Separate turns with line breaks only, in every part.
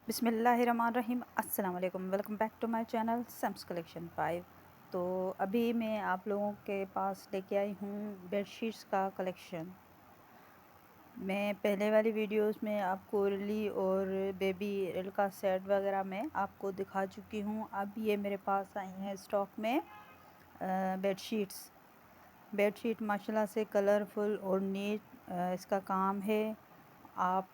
बिस्मिल्लाहिर्रहमानिर्रहीम अस्सलाम वालेकुम। Welcome back to my channel Sam's collection 5। तो अभी मैं आप लोगों के पास लेके आई हूँ बेडशीट्स का कलेक्शन। मैं पहले वाली वीडियोस में आपको रिली और बेबी रिल का सेट वगैरह में आपको दिखा चुकी हूँ। अब ये मेरे पास आई हैं स्टॉक में बेडशीट्स। बेडशीट माशाल्लाह से कलरफुल और नीट इसका काम है। आप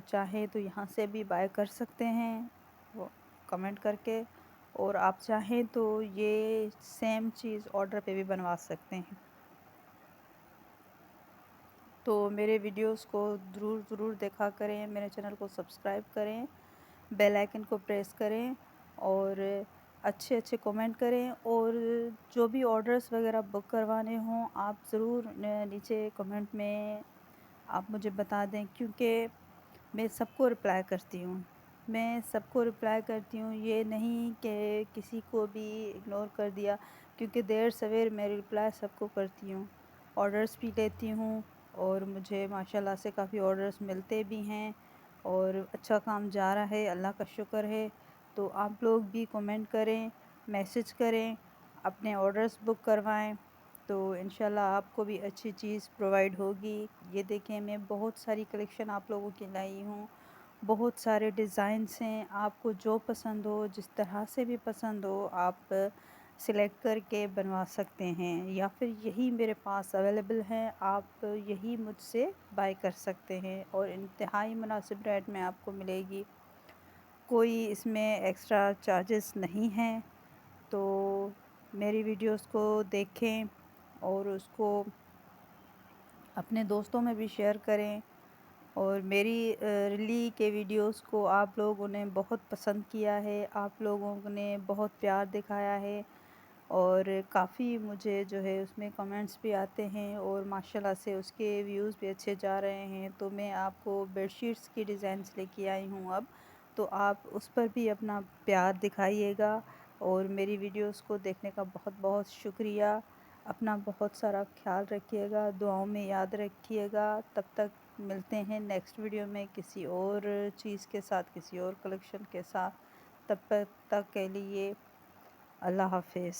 चाहें तो यहाँ से भी बाय कर सकते हैं वो कमेंट करके, और आप चाहें तो ये सेम चीज़ ऑर्डर पे भी बनवा सकते हैं। तो मेरे वीडियोस को ज़रूर देखा करें, मेरे चैनल को सब्सक्राइब करें, बेल आइकन को प्रेस करें और अच्छे कमेंट करें। और जो भी ऑर्डर्स वगैरह बुक करवाने हों आप ज़रूर नीचे कमेंट में आप मुझे बता दें, क्योंकि मैं सबको रिप्लाई करती हूँ। मैं सबको रिप्लाई करती हूँ, ये नहीं कि किसी को भी इग्नोर कर दिया, क्योंकि देर सवेर मैं रिप्लाई सबको करती हूँ। ऑर्डर्स भी लेती हूँ और मुझे माशाल्लाह से काफ़ी ऑर्डर्स मिलते भी हैं और अच्छा काम जा रहा है, अल्लाह का शुक्र है। तो आप लोग भी कमेंट करें, मैसेज करें, अपने ऑर्डर्स बुक करवाएं, तो इंशाल्लाह आपको भी अच्छी चीज़ प्रोवाइड होगी। ये देखें, मैं बहुत सारी कलेक्शन आप लोगों की लाई हूँ, बहुत सारे डिज़ाइंस हैं। आपको जो पसंद हो, जिस तरह से भी पसंद हो, आप सिलेक्ट करके बनवा सकते हैं, या फिर यही मेरे पास अवेलेबल है, आप यही मुझसे बाय कर सकते हैं और इंतहाई मुनासिब रेट में आपको मिलेगी। कोई इसमें एक्स्ट्रा चार्जेस नहीं हैं। तो मेरी वीडियोस को देखें और उसको अपने दोस्तों में भी शेयर करें। और मेरी रिली के वीडियोस को आप लोगों ने बहुत पसंद किया है, आप लोगों ने बहुत प्यार दिखाया है और काफ़ी मुझे जो है उसमें कमेंट्स भी आते हैं और माशाल्लाह से उसके व्यूज़ भी अच्छे जा रहे हैं। तो मैं आपको बेडशीट्स की डिज़ाइंस लेके आई हूँ अब, तो आप उस पर भी अपना प्यार दिखाइएगा और मेरी वीडियोस को देखने का बहुत बहुत शुक्रिया। अपना बहुत सारा ख्याल रखिएगा, दुआओं में याद रखिएगा। तब तक मिलते हैं नेक्स्ट वीडियो में किसी और चीज़ के साथ, किसी और कलेक्शन के साथ। तब तक के लिए अल्लाह हाफ़िज़।